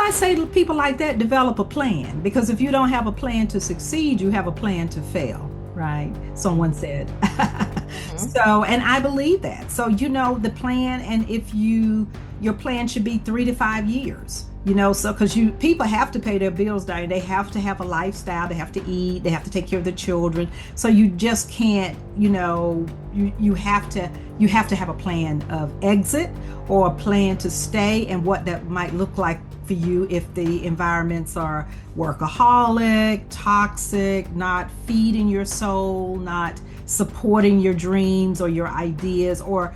I say to people like that, develop a plan, because if you don't have a plan to succeed, you have a plan to fail, right? Someone said. Hmm. So, and I believe that. So, the plan, and if your plan should be 3 to 5 years, so because people have to pay their bills, Diane. They have to have a lifestyle, they have to eat, they have to take care of their children. So you just can't, you have to have a plan of exit or a plan to stay, and what that might look like for you if the environments are workaholic, toxic, not feeding your soul, not supporting your dreams or your ideas, or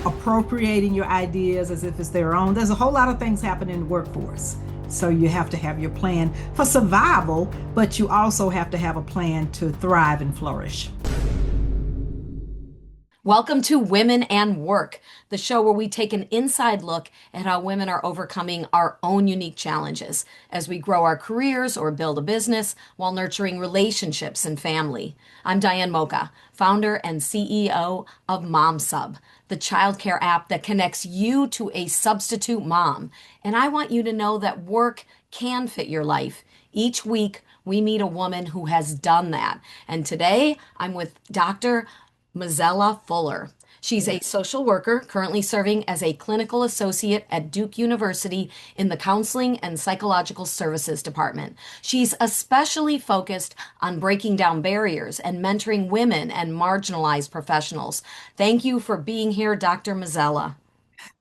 appropriating your ideas as if it's their own. There's a whole lot of things happening in the workforce. So you have to have your plan for survival, but you also have to have a plan to thrive and flourish. Welcome to Women and Work, the show where we take an inside look at how women are overcoming our own unique challenges as we grow our careers or build a business while nurturing relationships and family. I'm Diane Mocha, founder and CEO of MomSub, the childcare app that connects you to a substitute mom. And I want you to know that work can fit your life. Each week, we meet a woman who has done that. And today, I'm with Dr. Mazella Fuller. She's a social worker currently serving as a clinical associate at Duke University in the Counseling and Psychological Services Department. She's especially focused on breaking down barriers and mentoring women and marginalized professionals. Thank you for being here, Dr. Mazella.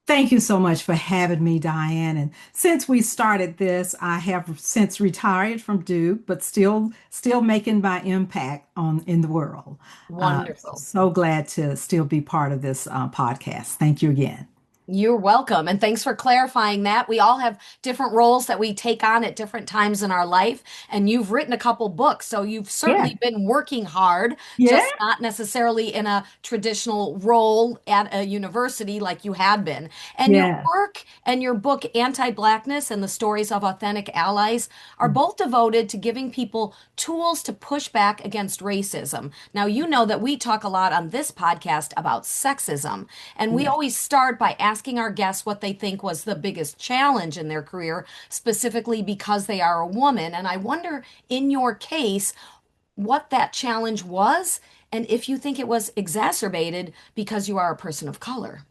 Thank you so much for having me, Diane. And since we started this, I have since retired from Duke, but still making my impact on in the world. Wonderful. So glad to still be part of this podcast. Thank you again. You're welcome. And thanks for clarifying that. We all have different roles that we take on at different times in our life. And you've written a couple books, so you've Yeah, certainly been working hard, yeah, just not necessarily in a traditional role at a university like you had been. And your yeah. work and your book, Anti-Blackness and the Stories of Authentic Allies, are both devoted to giving people tools to push back against racism. Now, you know that we talk a lot on this podcast about sexism, and we Yeah. always start by asking our guests what they think was the biggest challenge in their career, specifically because they are a woman. And I wonder, in your case, what that challenge was, and if you think it was exacerbated because you are a person of color.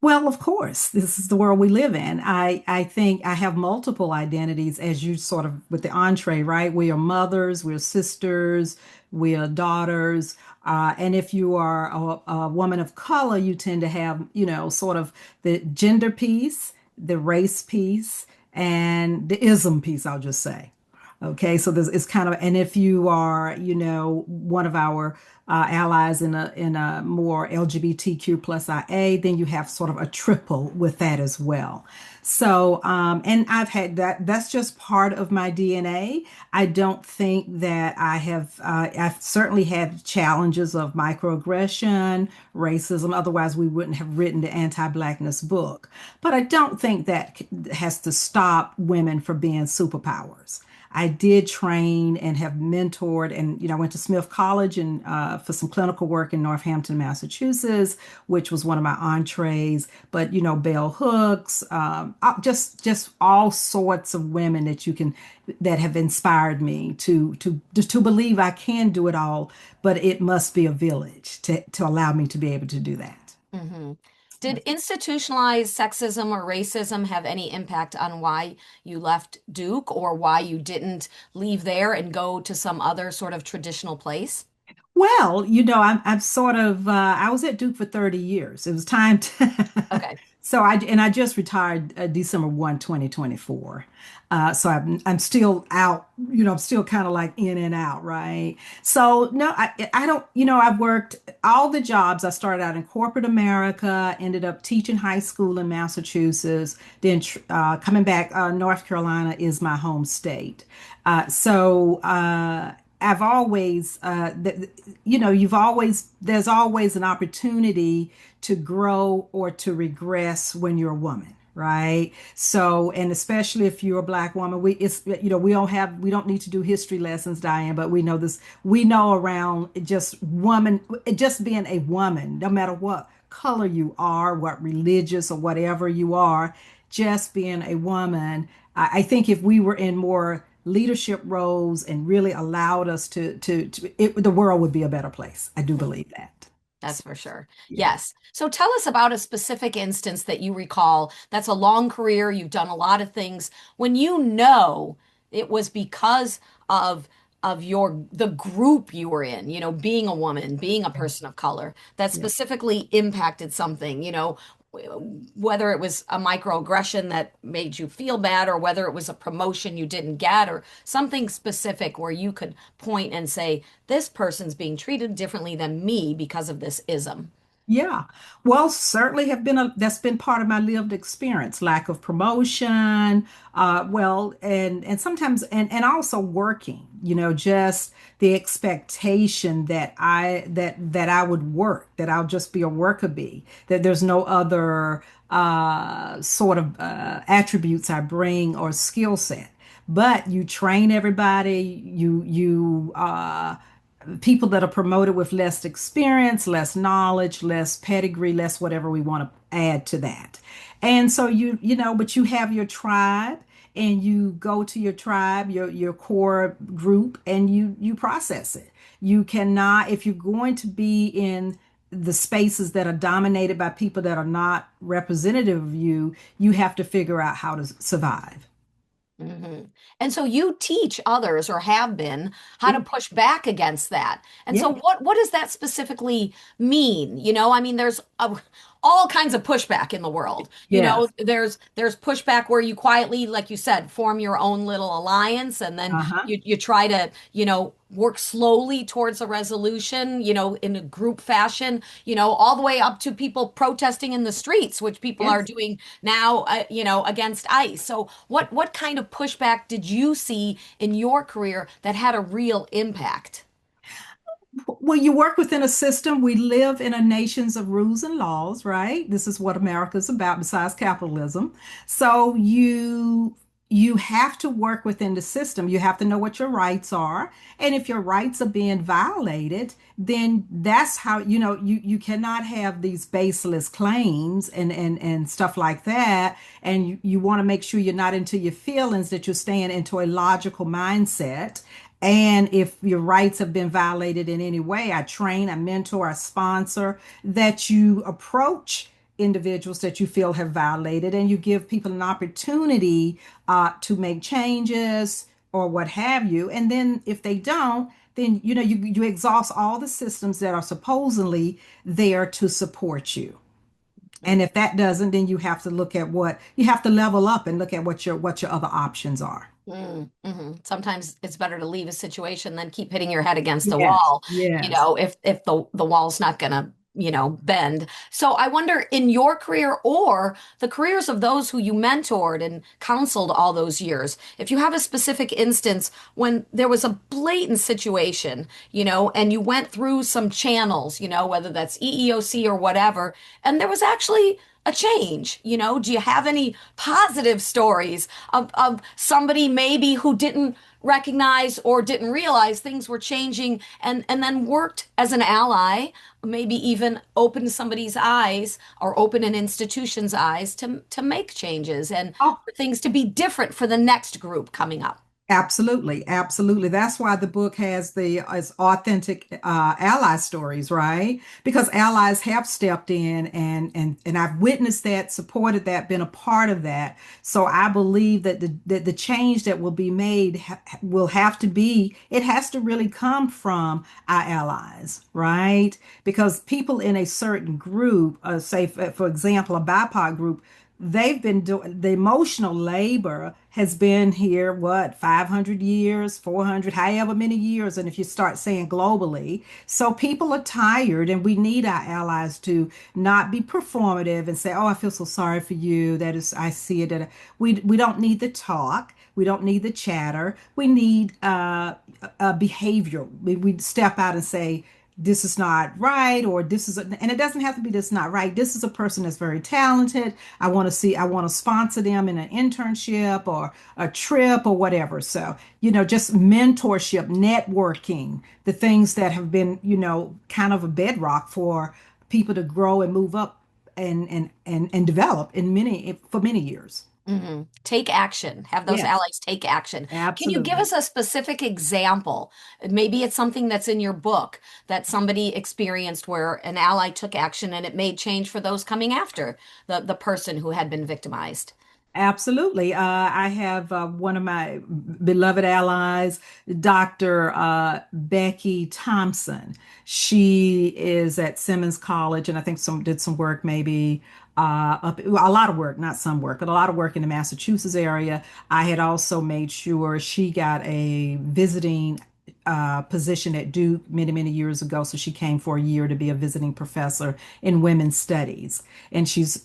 Well, of course, this is the world we live in. I think I have multiple identities, as you sort of with the entree, right? We are mothers, we're sisters, we are daughters. And if you are a woman of color, you tend to have, sort of the gender piece, the race piece, and the ism piece, I'll just say. Okay, so this is kind of, and if you are, one of our allies in a more LGBTQ plus IA, then you have sort of a triple with that as well. So, and I've had that. That's just part of my DNA. I don't think that I've certainly had challenges of microaggression, racism. Otherwise, we wouldn't have written the anti-blackness book. But I don't think that has to stop women from being superpowers. I did train and have mentored, and I went to Smith College and for some clinical work in Northampton, Massachusetts, which was one of my entrees. But bell hooks, just all sorts of women that have inspired me to believe I can do it all, but it must be a village to allow me to be able to do that. Mhm. Did institutionalized sexism or racism have any impact on why you left Duke or why you didn't leave there and go to some other sort of traditional place? Well, I'm sort of, I was at Duke for 30 years. It was time to, Okay. I just retired December 1, 2024. So I'm still out, I'm still kind of like in and out, right? So no, I don't, I've worked all the jobs. I started out in corporate America, ended up teaching high school in Massachusetts, then coming back, North Carolina is my home state. I've always, there's always an opportunity to grow or to regress when you're a woman, right? So, and especially if you're a black woman, we don't need to do history lessons, Diane, but we know this, we know around just being a woman, no matter what color you are, what religious or whatever you are, just being a woman. I think if we were in more leadership roles and really allowed us the world would be a better place. I do believe that. That's So, for sure. yeah. Yes. So tell us about a specific instance that you recall. That's a long career. You've done a lot of things. When you know it was because of your the group you were in, being a woman, being a person of color, that Yeah. specifically impacted something, whether it was a microaggression that made you feel bad or whether it was a promotion you didn't get or something specific where you could point and say, this person's being treated differently than me because of this ism. Yeah. Well, certainly have been that's been part of my lived experience, lack of promotion, well, and sometimes and also working, just the expectation that I would work, that I'll just be a worker bee, that there's no other sort of attributes I bring or skill set. But you train everybody, you people that are promoted with less experience, less knowledge, less pedigree, less whatever we want to add to that. And so but you have your tribe and you go to your tribe, your core group, and you process it. You cannot, if you're going to be in the spaces that are dominated by people that are not representative of you, you have to figure out how to survive. hmm And so you teach others or have been how to Yeah. push back against that. And so Yeah. what does that specifically mean? I mean, there's all kinds of pushback in the world. Yes. There's pushback where you quietly, like you said, form your own little alliance and then Uh-huh. you try to, work slowly towards a resolution, in a group fashion, all the way up to people protesting in the streets, which people are Yes. doing now, against ICE. So what kind of pushback did you see in your career that had a real impact? Well, you work within a system. We live in a nations of rules and laws, right? This is what America's about, besides capitalism. So you have to work within the system. You have to know what your rights are. And if your rights are being violated, then that's how, you cannot have these baseless claims and stuff like that. And you want to make sure you're not into your feelings, that you're staying into a logical mindset. And if your rights have been violated in any way, I train, I mentor, I sponsor that you approach individuals that you feel have violated and you give people an opportunity to make changes or what have you. And then if they don't, then you exhaust all the systems that are supposedly there to support you. And if that doesn't, then you have to look at what you have to level up and look at what your other options are. Sometimes it's better to leave a situation than keep hitting your head against the Yes, wall, yes. if the wall's not gonna, bend. So I wonder in your career or the careers of those who you mentored and counseled all those years, if you have a specific instance when there was a blatant situation, and you went through some channels, whether that's EEOC or whatever, and there was actually a change. Do you have any positive stories of somebody maybe who didn't recognize or didn't realize things were changing and then worked as an ally, maybe even opened somebody's eyes or open an institution's eyes to make changes and Oh, for things to be different for the next group coming up? absolutely, absolutely. That's why the book has the as authentic ally stories, right? Because allies have stepped in and I've witnessed that, supported that, been a part of that. So I believe that the change that will be made will have to be, it has to really come from our allies, right? Because people in a certain group, say for example, a BIPOC group, they've been doing the emotional labor has been here, what, 500 years, 400, however many years. And if you start saying globally, so people are tired and we need our allies to not be performative and say, oh, I feel so sorry for you. That is, I see it. We don't need the talk. We don't need the chatter. We need a behavior. We step out and say, this is not right, or and it doesn't have to be this not right. This is a person that's very talented. I want to sponsor them in an internship or a trip or whatever. So, just mentorship, networking, the things that have been, kind of a bedrock for people to grow and move up and develop for many years. Take action. Have those Yes, allies take action. Can you give absolutely. us a specific example? Maybe it's something that's in your book that somebody experienced where an ally took action and it made change for those coming after the person who had been victimized. Absolutely. I have one of my beloved allies, Dr. Becky Thompson. She is at Simmons College, and I think did some work maybe well, a lot of work, not some work, but a lot of work in the Massachusetts area. I had also made sure she got a visiting position at Duke many, many years ago. So she came for a year to be a visiting professor in women's studies, and she's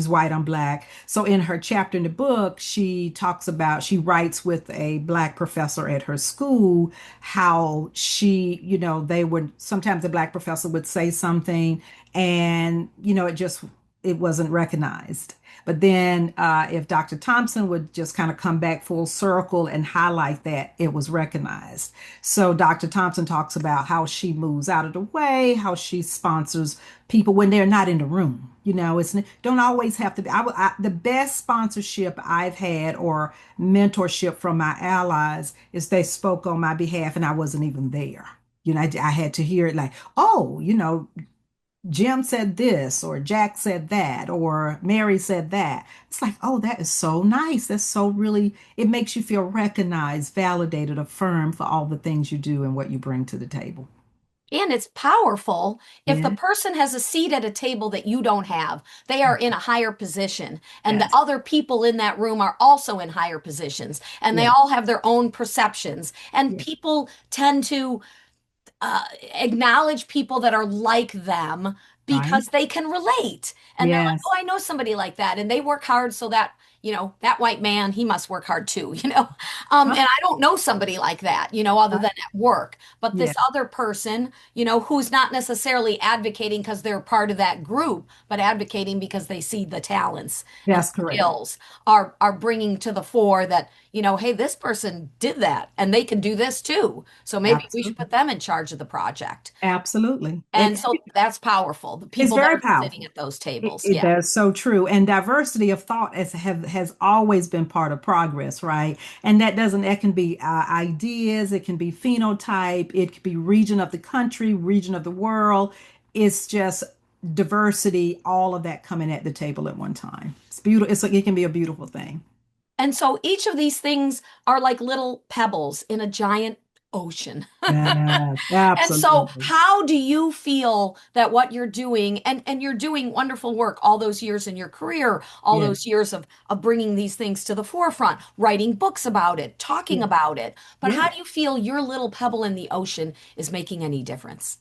white, I'm black. So in her chapter in the book, she writes with a black professor at her school how they would sometimes the black professor would say something, and it wasn't recognized. But then, if Dr. Thompson would just kind of come back full circle and highlight that, it was recognized. So Dr. Thompson talks about how she moves out of the way, how she sponsors people when they're not in the room. It's don't always have to be. The best sponsorship I've had or mentorship from my allies is they spoke on my behalf and I wasn't even there. I had to hear it like, oh, Jim said this, or Jack said that, or Mary said that. It's like, oh, that is so nice. That's so really, it makes you feel recognized, validated, affirmed for all the things you do and what you bring to the table. And it's powerful if the Yeah. person has a seat at a table that you don't have. They are in a higher position, and the Yes. other people in that room are also in higher positions, and they Yes. all have their own perceptions. And Yes. people tend to acknowledge people that are like them Right. because they can relate. And they're like, oh, Yes. I know somebody like that. And they work hard so that, that white man, he must work hard too, And Huh? I don't know somebody like that, other than Right. at work. But Yeah. this other person, who's not necessarily advocating because they're part of that group, but advocating because they see the talents and That's correct. skills are bringing to the fore that, hey, this person did that and they can do this too. So maybe we should Absolutely. put them in charge of the project. Absolutely. And so that's powerful. The It's people that very are sitting powerful. at those It, tables. it Yeah. that's so true. And diversity of thought has always been part of progress, right? And that can be ideas, it can be phenotype, it could be region of the country, region of the world. It's just diversity, all of that coming at the table at one time. It's beautiful. It can be a beautiful thing. And so each of these things are like little pebbles in a giant ocean. Yes, And so absolutely. how do you feel that what you're doing and you're doing wonderful work all those years in your career, all Yeah, those years of bringing these things to the forefront, writing books about it, talking yeah, about it. But yeah. how do you feel your little pebble in the ocean is making any difference?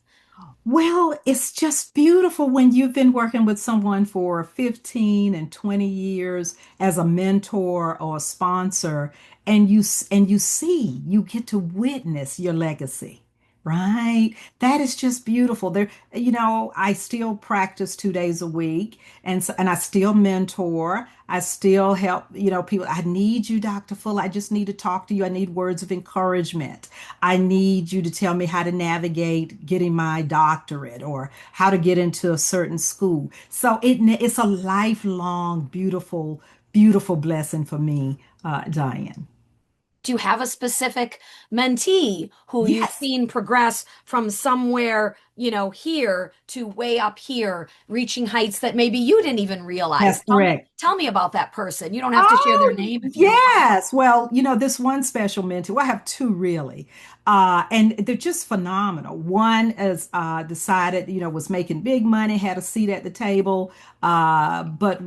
Well, it's just beautiful when you've been working with someone for 15 and 20 years as a mentor or a sponsor, and you get to witness your legacy, right? That is just beautiful. I still practice 2 days a week, and I still mentor. I still help, people. I need you, Dr. Fuller. I just need to talk to you. I need words of encouragement. I need you to tell me how to navigate getting my doctorate or how to get into a certain school. So it's a lifelong, beautiful, beautiful blessing for me, Diane. Do you have a specific mentee who you've Yes, seen progress from somewhere, here to way up here, reaching heights that maybe you didn't even realize? that's correct. Tell me about that person. You don't have to share their Oh, name if you don't want. yes. Well, this one special mentor, well, I have two really, and they're just phenomenal. One is decided, was making big money, had a seat at the table, but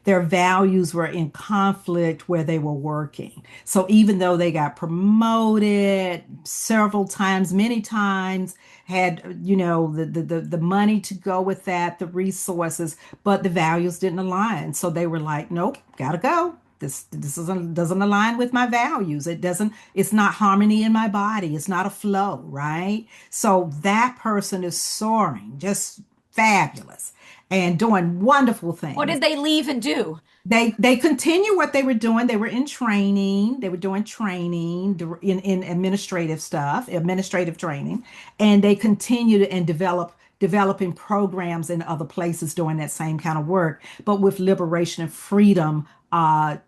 their values were in conflict where they were working. So even though they got promoted several times, many times, had the money to go with that, the resources, but the values didn't align. So they were like, nope, gotta go. This doesn't align with my values. It's not harmony in my body. It's not a flow, right? So that person is soaring, just fabulous and doing wonderful What things. did they leave and do? They continue what they were doing. They were in training. They were doing training in administrative stuff, administrative training, and they continued and developed. developing programs in other places doing that same kind of work, but with liberation and freedom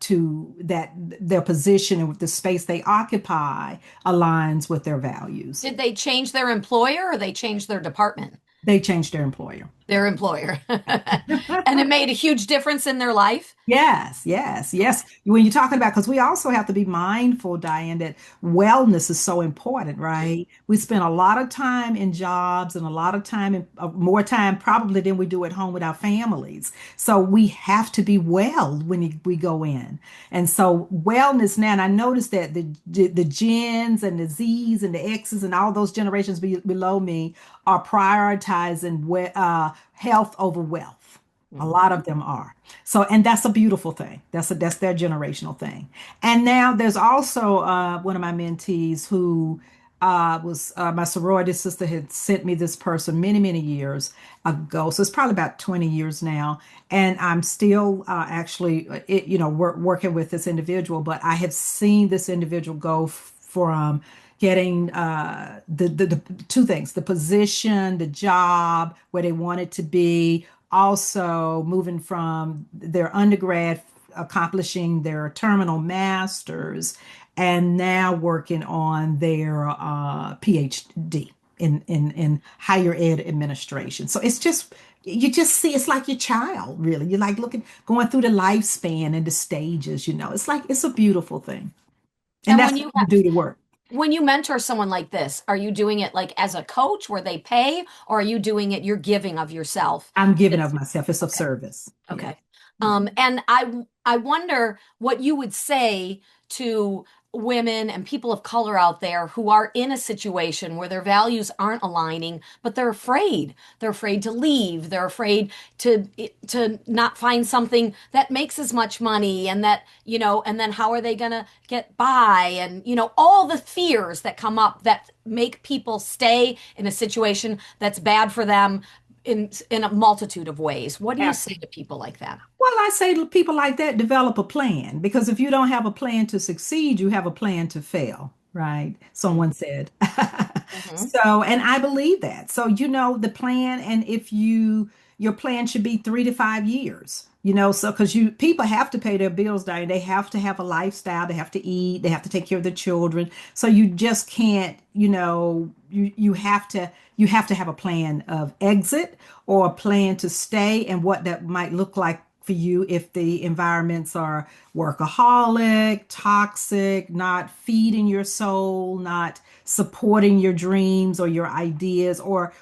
to that their position and the space they occupy aligns with their values. Did they change their employer or they changed their department? They changed their employer. Their employer. And it made a huge difference in their life. Yes, yes, yes. When you're talking about, because we also have to be mindful, Diane, that wellness is so important, right? We spend a lot of time in jobs and a lot of time, more time probably than we do at home with our families. So we have to be well when we go in. And so wellness now, and I noticed that the Gens and the Zs and the Xs and all those generations below me are prioritizing health over wealth. A lot of them are. So, and that's a beautiful thing. That's their generational thing. And now there's also one of my mentees who was my sorority sister had sent me this person many, many years ago. So it's probably about 20 years now. And I'm still actually, working with this individual, but I have seen this individual go from getting the two things, the position, the job, where they wanted to be, also moving from their undergrad, accomplishing their terminal masters, and now working on their PhD in higher ed administration. So it's just you just see it's like your child, really. You're like looking going through the lifespan and the stages, It's like it's a beautiful thing. And And that's what you do to work. when you mentor someone like this, are you doing it like as a coach where they pay, or are you doing it, you're giving of yourself? I'm giving of It's myself. It's of okay. service. Yeah. Okay. And I wonder what you would say to women and people of color out there who are in a situation where their values aren't aligning, but they're afraid. They're afraid to leave. They're afraid to not find something that makes as much money, and that, and then how are they going to get by? And, all the fears that come up that make people stay in a situation that's bad for them in a multitude of ways. What do you say to people like that? Well, I say to people like that, develop a plan because if you don't have a plan to succeed, you have a plan to fail, right? Someone said. Mm-hmm. So, and I believe that. So, the plan, and if your plan should be 3 to 5 years, so because people have to pay their bills, Diane. They have to have a lifestyle, they have to eat, they have to take care of their children. So you just can't, you have to have a plan of exit or a plan to stay and what that might look like for you if the environments are workaholic, toxic, not feeding your soul, not supporting your dreams or your ideas, or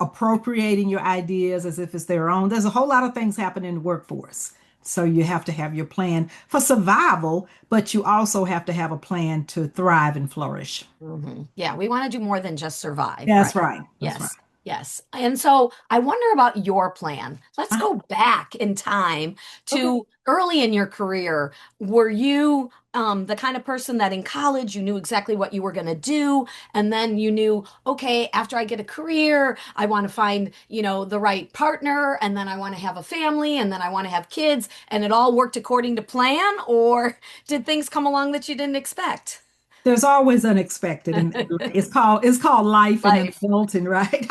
appropriating your ideas as if it's their own. There's a whole lot of things happening in the workforce. So you have to have your plan for survival, but you also have to have a plan to thrive and flourish. Hmm. Yeah, we want to do more than just survive, That's right? right. That's right. Yes, yes. And so I wonder about your plan. Let's Uh-huh. go back in time Okay. to early in your career. Were you the kind of person that in college you knew exactly what you were going to do, and then you knew, okay, after I get a career, I want to find, the right partner, and then I want to have a family, and then I want to have kids, and it all worked according to plan, or did things come along that you didn't expect? There's always unexpected, and it's called life and Life. adulting, right?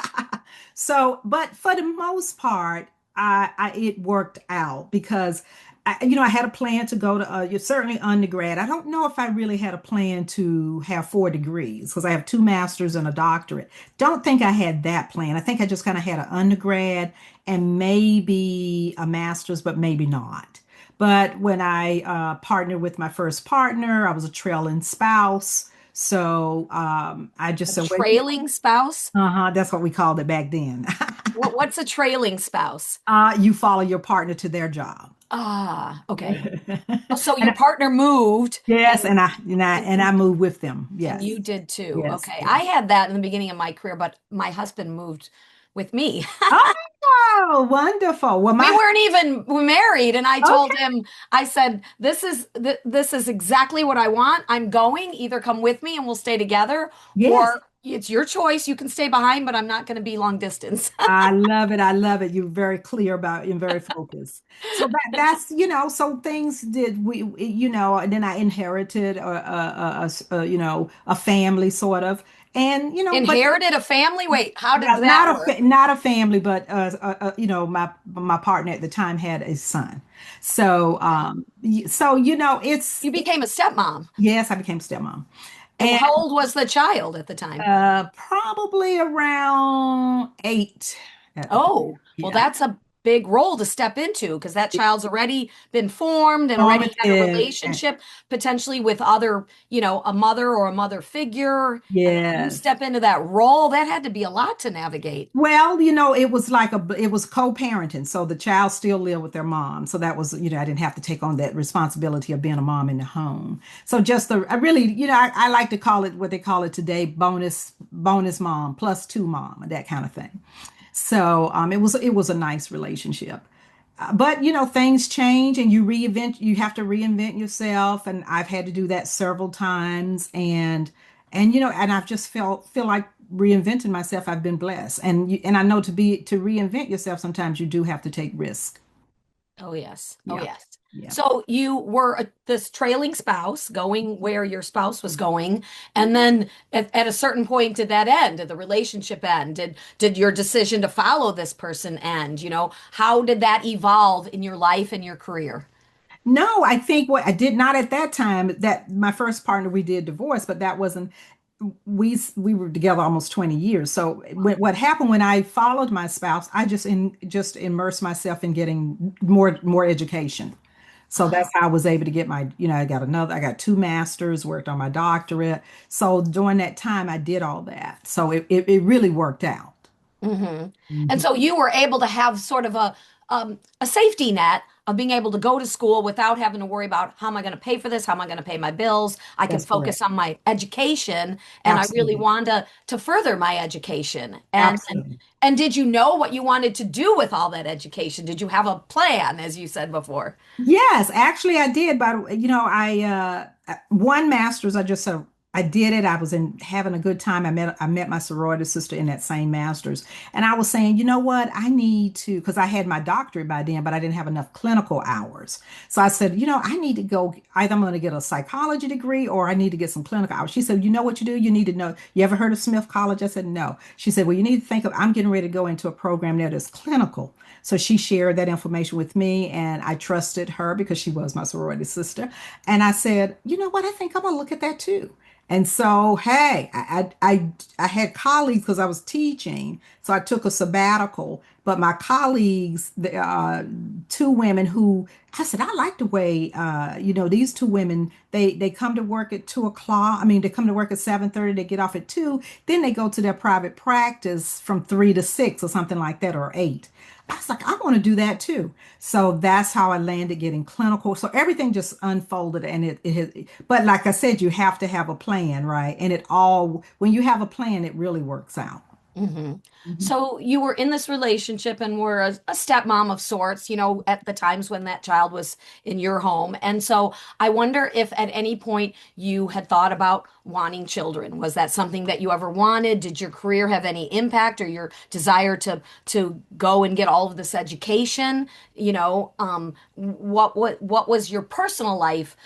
So, but for the most part, it worked out because I had a plan to go to you're certainly undergrad. I don't know if I really had a plan to have 4 degrees because I have 2 masters and a doctorate. Don't think I had that plan. I think I just kind of had an undergrad and maybe a master's, but maybe not. But when I partnered with my first partner, I was a trailing spouse. So I just A said, wait, trailing spouse? that's what we called it back then. What's a trailing spouse? You follow your partner to their job. Ah, okay. Oh, so your And partner moved yes, and and I moved with them. and Yes, you did too. yes, Okay. I yes. had that in the beginning of my career, but my husband moved with me. Oh, wonderful. Well, We my weren't even married, and I told okay, him, I said, this is exactly what I want. I'm going. Either come with me and we'll stay together, yes. or It's your choice. You can stay behind, but I'm not going to be long distance. I love it. I love it. You're very clear about it and very focused. So that's, so things did and then I inherited a family sort of. And, but Inherited a family? Wait, how did well, that work? not a family, but my partner at the time had a son. So it's You became a stepmom. yes, I became stepmom. And And how old was the child at the time? probably around 8 at the time. Oh, well, Yeah. that's a big role to step into because that child's already been formed and already had a Formative. relationship potentially with other, a mother or a mother figure. And then you Yes. step into that role. That had to be a lot to navigate. Well, it was co-parenting. So the child still lived with their mom. So that was, I didn't have to take on that responsibility of being a mom in the home. So I really, I like to call it what they call it today, bonus mom, plus two mom, that kind of thing. So it was a nice relationship. But things change and you have to reinvent yourself. And I've had to do that several times. And I've just feel like reinventing myself. I've been blessed. And I know to reinvent yourself, sometimes you do have to take risk. Oh, yes. Oh, Yeah. yes. Yeah. So you were this trailing spouse going where your spouse was going. And then at a certain point, did that end? Did the relationship end? Did your decision to follow this person end? How did that evolve in your life and your career? No, I think what I did not at that time, that my first partner, we did divorce, but that wasn't, we were together almost 20 years. So what happened when I followed my spouse, I just immersed myself in getting more education. So that's Ah, how I was able to get I got two masters, worked on my doctorate. So during that time, I did all that. So it really worked out. hmm. And Mhm. so you were able to have sort of a safety net of being able to go to school without having to worry about how am I going to pay for this? How am I going to pay my bills? I can That's correct. focus on my education, and I really Absolutely. wanted to further my education. Absolutely. And did you know what you wanted to do with all that education? Did you have a plan, as you said before? Yes, actually I did, but I one master's I did it. I was in having a good time. I met my sorority sister in that same master's, and I was saying, you know what, I need to because I had my doctorate by then, but I didn't have enough clinical hours. So I said, I need to go either I'm going to get a psychology degree or I need to get some clinical hours. She said, you know what you do? You need to know. You ever heard of Smith College? I said, no. She said, well, you need to think of I'm getting ready to go into a program that is clinical. So she shared that information with me, and I trusted her because she was my sorority sister. And I said, you know what? I think I'm gonna look at that too. And so, hey, I had colleagues because I was teaching, so I took a sabbatical. But my colleagues, two women who I said, I like the way, these two women, they come to work at 2 o'clock. I mean, they come to work at 7:30, they get off at 2, then they go to their private practice from 3 to 6 or something like that, or 8. I was like, I want to do that too. So that's how I landed getting clinical. So everything just unfolded and but like I said, you have to have a plan, right? And when you have a plan, it really works out. Hmm. Mhm. So you were in this relationship and were a stepmom of sorts, at the times when that child was in your home. And so I wonder if at any point you had thought about wanting children. Was that something that you ever wanted? Did your career have any impact or your desire to go and get all of this education? What was your personal life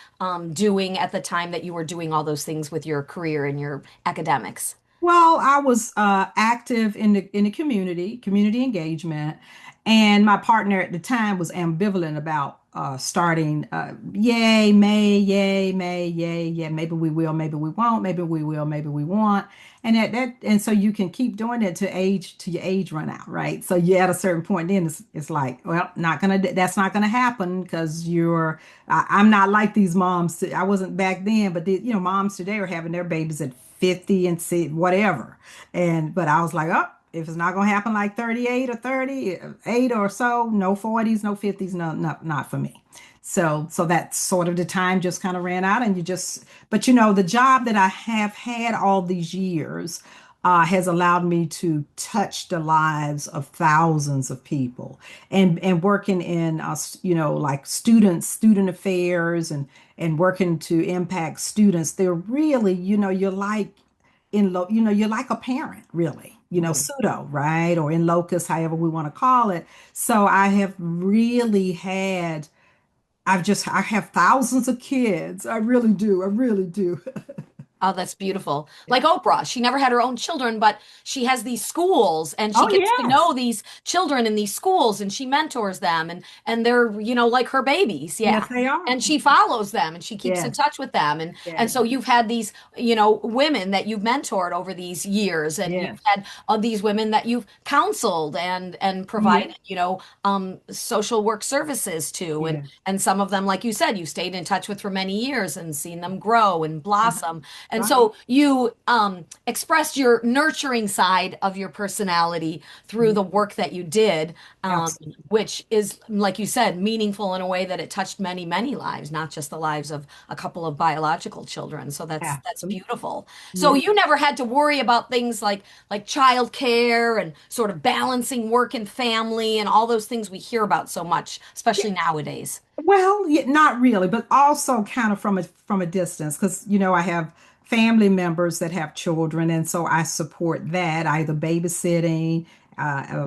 doing at the time that you were doing all those things with your career and your academics? Well, I was active in the community engagement, and my partner at the time was ambivalent about starting. Yay, may, yay, yeah. Maybe we will, maybe we won't. Maybe we will, maybe we won't. And so you can keep doing it to your age run out, right? So you at a certain point, then it's like, well, that's not gonna happen because I'm not like these moms. I wasn't back then, but moms today are having their babies at 50 and see whatever. But I was like, oh, if it's not gonna happen like 38 or 38 or so, no 40s, no 50s, no, not for me. So that's sort of the time just kind of ran out, and but the job that I have had all these years has allowed me to touch the lives of thousands of people, and working in like student affairs and working to impact students. They're really, you're like you're like a parent, really, Mhm. pseudo, right? Or in locus, however we want to call it. So I have really had, I have thousands of kids. I really do. I really do. Oh, that's beautiful. Like Yeah. Oprah, she never had her own children, but she has these schools and she Oh, gets to yes. know these children in these schools and she mentors them and they're, like her babies. Yeah. Yes, they are. And she follows them and she keeps in Yes. touch with them. And Yes. so you've had these, women that you've mentored over these years and you've Yes. had these women that you've counseled and Yes. provided, social work services to. And Yes. and some of them, like you said, you stayed in touch with for many years and seen them grow and Uh-huh. blossom. And Right. so you expressed your nurturing side of your personality through Yeah. the work that you did, Absolutely. which is, like you said, meaningful in a way that it touched many, many lives, not just the lives of a couple of biological children. So that's Absolutely. beautiful. So Yeah. you never had to worry about things like childcare and sort of balancing work and family and all those things we hear about so much, especially nowadays. Well, yeah, not really, but also kind of from a distance, because I have family members that have children, and so I support that either babysitting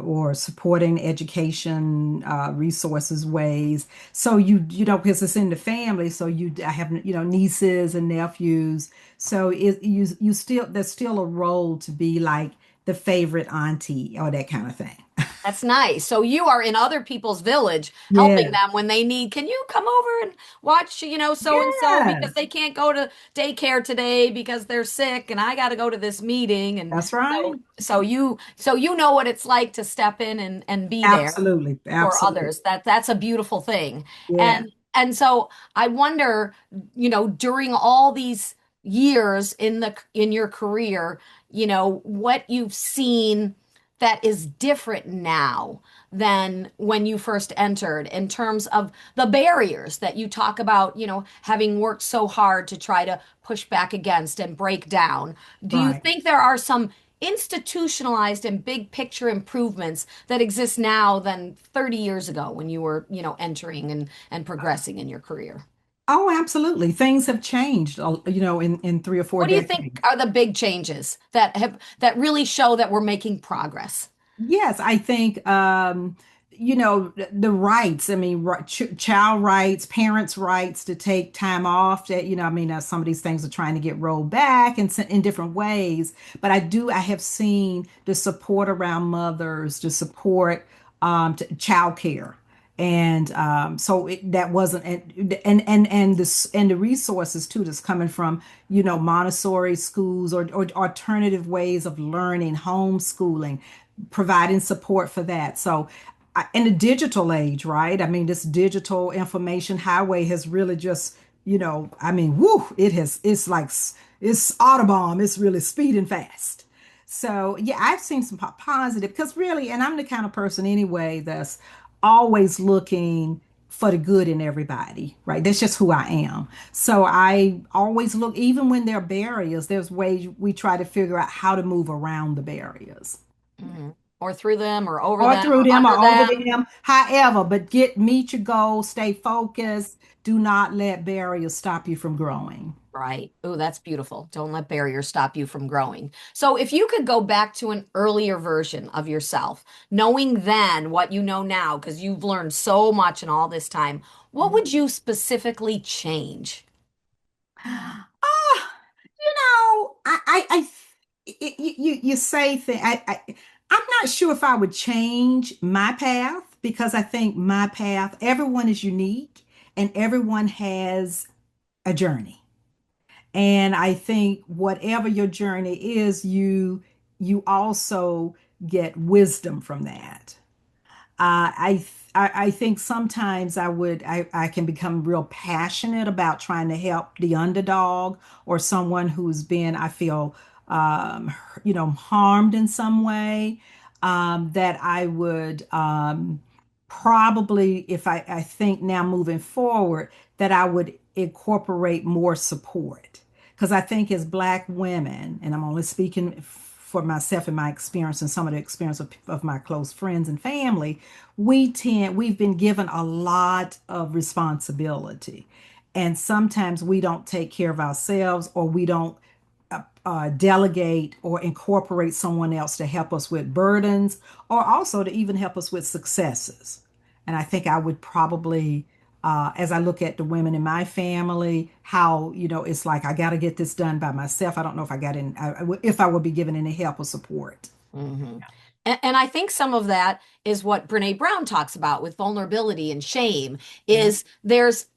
or supporting education resources ways. So because it's in the family, so I have nieces and nephews, so you still there's still a role to be like the favorite auntie or that kind of thing. That's nice. So you are in other people's village helping Yes, them when they need, can you come over and watch, so and so because yes, they can't go to daycare today because they're sick and I got to go to this meeting and that's right. so you know what it's like to step in and be there Absolutely, for absolutely. others. That's a beautiful thing. Yeah. And so I wonder, during all these years in your career, what you've seen that is different now than when you first entered in terms of the barriers that you talk about, having worked so hard to try to push back against and break down. Do you Right. think there are some institutionalized and big picture improvements that exist now than 30 years ago when you were, entering and progressing in your career? Oh, absolutely. Things have changed, in 3 or 4 What do you think decades. are the big changes that really show that we're making progress? Yes, I think the rights. I mean, child rights, parents' rights to take time off. That I mean, some of these things are trying to get rolled back in different ways. But I have seen the support around mothers, the support child care. And so that wasn't and the resources too that's coming from Montessori schools or alternative ways of learning, homeschooling, providing support for that. So, in the digital age, right? I mean, this digital information highway has really just, I mean, whoo, it's like, it's Autobahn, it's really speeding fast. So, yeah, I've seen some positive because really, and I'm the kind of person anyway that's always looking for the good in everybody, right? That's just who I am. So I always look, even when there are barriers, there's ways we try to figure out how to move around the barriers Mhm. Or through them, or over or them, through or them or under over them. them. However, but meet your goals, stay focused. Do not let barriers stop you from growing. Right. Oh, that's beautiful. Don't let barriers stop you from growing. So, if you could go back to an earlier version of yourself, knowing then what you know now, because you've learned so much in all this time, what would you specifically change? Ah, you say things. I'm not sure if I would change my path because I think my path, everyone is unique and everyone has a journey. And I think whatever your journey is, you also get wisdom from that. I think sometimes I can become real passionate about trying to help the underdog or someone who's been, I feel, harmed in some way. That I would probably, if I think now moving forward, that I would incorporate more support. Because I think as Black women, and I'm only speaking for myself and my experience and some of the experience of my close friends and family, we've been given a lot of responsibility. And sometimes we don't take care of ourselves or we don't delegate or incorporate someone else to help us with burdens or also to even help us with successes. And I think I would probably, as I look at the women in my family, how, it's like I got to get this done by myself. I don't know if I got in, if I would be given any help or support. Hmm. And I think some of that is what Brene Brown talks about with vulnerability and shame Yeah. is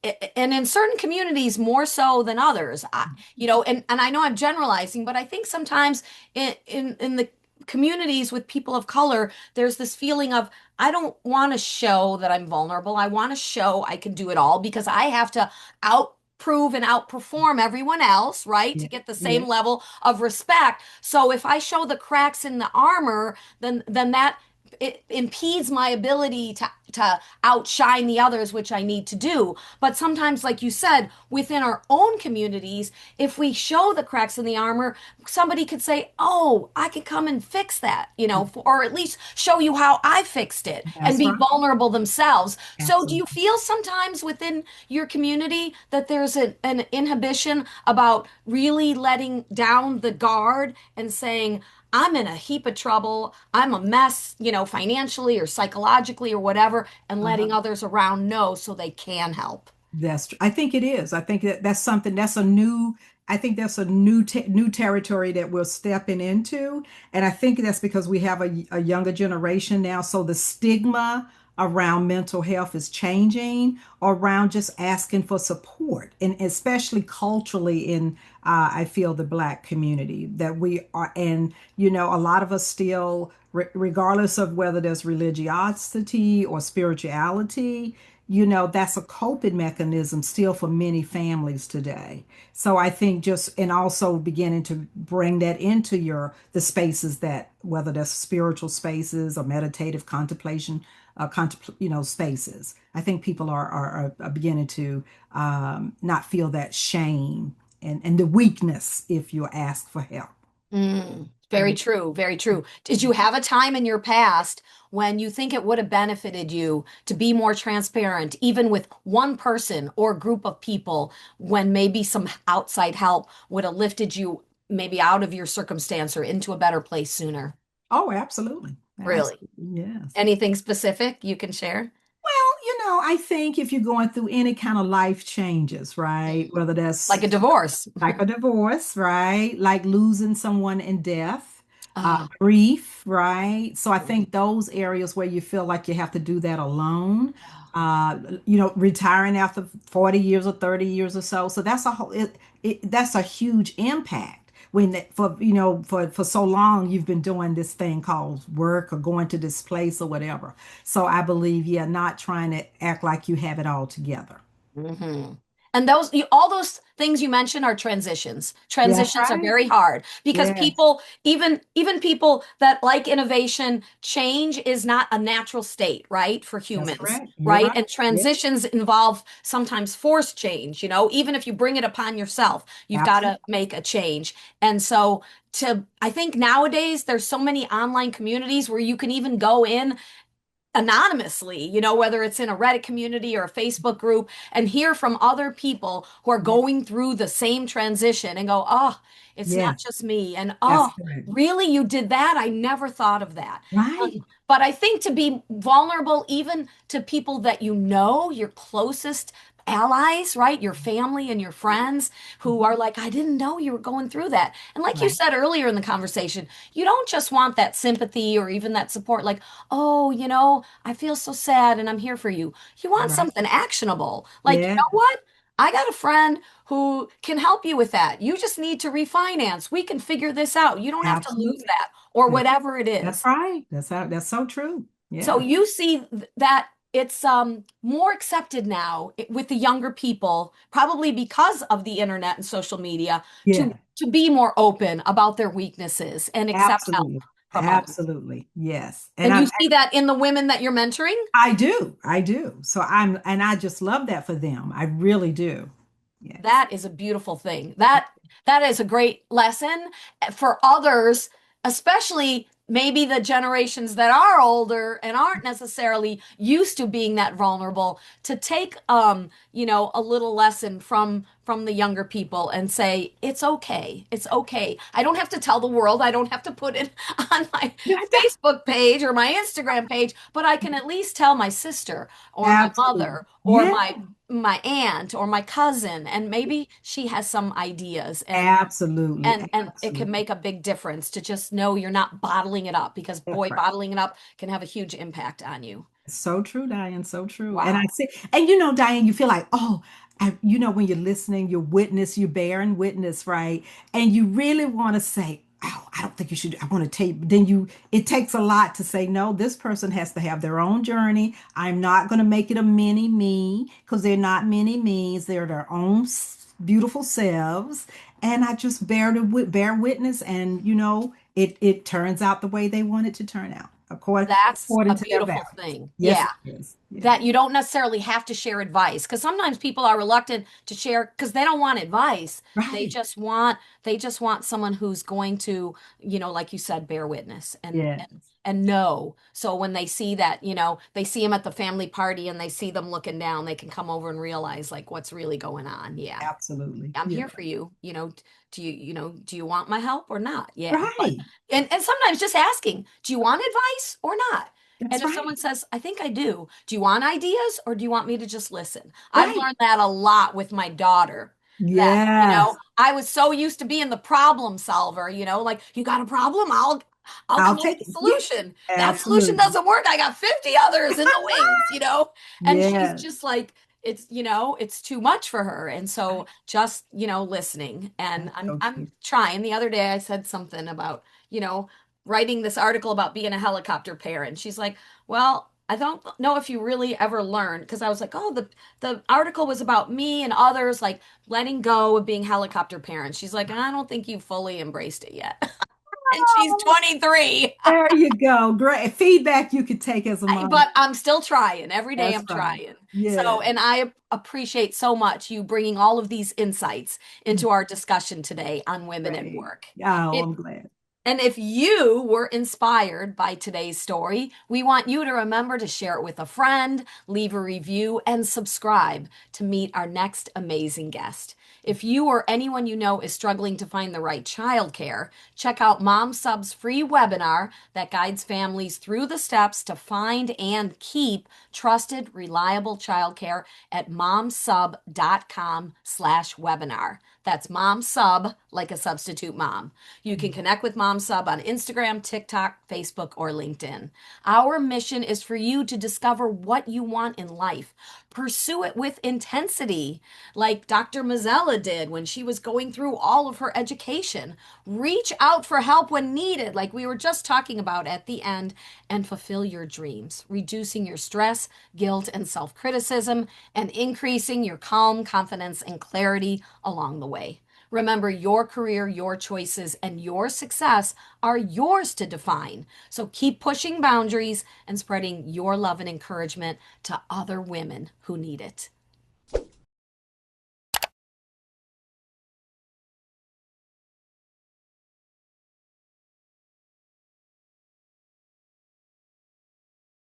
and in certain communities more so than others, and I know I'm generalizing, but I think sometimes in the communities with people of color, there's this feeling of, I don't want to show that I'm vulnerable. I want to show I can do it all because I have to outprove and outperform everyone else, right? To Yeah. get the same Yeah. level of respect. So if I show the cracks in the armor, then that it impedes my ability to outshine the others, which I need to do. But sometimes, like you said, within our own communities, if we show the cracks in the armor, somebody could say, "Oh, I could come and fix that," or at least show you how I fixed it and That's be right. vulnerable themselves. So, do you Absolutely. feel sometimes within your community that there's an inhibition about really letting down the guard and saying, I'm in a heap of trouble. I'm a mess, financially or psychologically or whatever, and letting Uh-huh. others around know so they can help. That's true. I think it is. I think that's something that's a new, I think that's a new territory that we're stepping into. And I think that's because we have a younger generation now. So the stigma around mental health is changing, around just asking for support, and especially culturally in, I feel the Black community that we are, and a lot of us still, regardless of whether there's religiosity or spirituality, that's a coping mechanism still for many families today. So I think just, and also beginning to bring that into the spaces that, whether that's spiritual spaces or meditative contemplation, spaces. I think people are beginning to not feel that shame and the weakness if you ask for help. Very true, very true. Did you have a time in your past when you think it would have benefited you to be more transparent, even with one person or group of people, when maybe some outside help would have lifted you maybe out of your circumstance or into a better place sooner? Oh, absolutely. Really? Absolutely. Yes. Anything specific you can share? Well, I think if you're going through any kind of life changes, right? Mm. Whether Like a that's divorce. like a divorce, right? Like losing someone in death, Oh, grief, right? So I mm, think those areas where you feel like you have to do that alone, oh, retiring after 40 years or 30 years or so. So that's a whole, that's a huge impact when for so long you've been doing this thing called work or going to this place or whatever. So I believe, yeah, not trying to act like you have it all together. hmm. And all those things you mentioned are transitions. That's Transitions are right. very hard because Yes, people, even people that like innovation, change is not a natural state, right, for that's humans, correct. You're right? right. And Yeah, transitions involve sometimes forced change. Even if you bring it upon yourself, you've got to absolutely. make a change. And so I think nowadays there's so many online communities where you can even go in anonymously, whether it's in a Reddit community or a Facebook group, and hear from other people who are Yeah, going through the same transition and go, oh, it's not yeah, just me. And that's oh, correct. really, you did that? I never thought of that. Right. But I think to be vulnerable, even to people that your closest allies, right? Your family and your friends who Mhm. are like, I didn't know you were going through that. And like you Right. said earlier in the conversation, you don't just want that sympathy or even that support, like, oh, I feel so sad and I'm here for you. You want Right. something actionable. Like, you Yeah, know what? I got a friend who can help you with that. You just need to refinance. We can figure this out. You don't have to lose absolutely. that or That's whatever it that's is. right. That's so true. So Yeah. you see that it's more accepted now with the younger people, probably because of the internet and social media, to Yeah. to be more open about their weaknesses and accept help Absolutely. from others. Absolutely. Yes. And And you see that in the women that you're mentoring? I do. I do. So and I just love that for them. I really do. Yes. That is a beautiful thing. That is a great lesson for others, especially maybe the generations that are older and aren't necessarily used to being that vulnerable to take a little lesson from the younger people and say it's okay. It's okay. I don't have to tell the world. I don't have to put it on my Facebook page or my Instagram page, but I can at least tell my sister or my Absolutely. mother or Yeah, my aunt or my cousin, and maybe she has some ideas, absolutely. and it can Absolutely. make a big difference to just know you're not bottling it up, because That's boy, right. bottling it up can have a huge impact on you. So true, Diane. So true. And I Wow. say, and Diane, you feel like, oh, when you're listening, you're bearing witness, right? And you really want to say, oh, I don't think you should. I want to take. It takes a lot to say, no, this person has to have their own journey. I'm not going to make it a mini me because they're not mini me's. They're their own beautiful selves. And I just bear witness, and it turns out the way they want it to turn out, That's according a to their beautiful values. thing. Yes, Yeah. it is. Yeah. That you don't necessarily have to share advice, because sometimes people are reluctant to share because they don't want advice. They Right. just want they just want someone who's going to, like you said, bear witness Yeah. and know. So when they see that, they see them at the family party and they see them looking down, they can come over and realize like what's really going on. Yeah. Absolutely. I'm Yeah. here for you. Do you want my help or not? Yeah. But Right. and sometimes just asking, do you want advice or not? And That's if right. someone says, I think I do you want ideas or do you want me to just listen? I've Right. learned that a lot with my daughter. That, Yes. I was so used to being the problem solver, like you got a problem, I'll I'll come up with take a it. Yeah. solution. That solution Absolutely. doesn't work. I got 50 others in the wings. And she's Yes. just like, it's too much for her. And so just, listening. And That's I'm so I'm true. trying. The other day I said something about, writing this article about being a helicopter parent. She's like, "Well, I don't know if you really ever learned," because I was like, "Oh, the article was about me and others like letting go of being helicopter parents." She's like, "I don't think you fully embraced it yet." And she's Oh, 23. there you go. Great feedback you could take as a mom. But I'm still trying. Every day That's I'm right. trying. Yeah. So, and I appreciate so much you bringing all of these insights into our discussion today on women and Great. work. Oh, If I'm glad. And if you were inspired by today's story, we want you to remember to share it with a friend, leave a review, and subscribe to meet our next amazing guest. If you or anyone you know is struggling to find the right childcare, check out Mom Sub's free webinar that guides families through the steps to find and keep trusted, reliable childcare at momsub.com/webinar. That's Mom Sub, like a substitute mom. You can connect with Mom Sub on Instagram, TikTok, Facebook, or LinkedIn. Our mission is for you to discover what you want in life. Pursue it with intensity, like Dr. Mazella did when she was going through all of her education. Reach out for help when needed, like we were just talking about at the end, and fulfill your dreams, reducing your stress, guilt, and self criticism, and increasing your calm, confidence, and clarity along the way. Remember, your career, your choices, and your success are yours to define. So keep pushing boundaries and spreading your love and encouragement to other women who need it.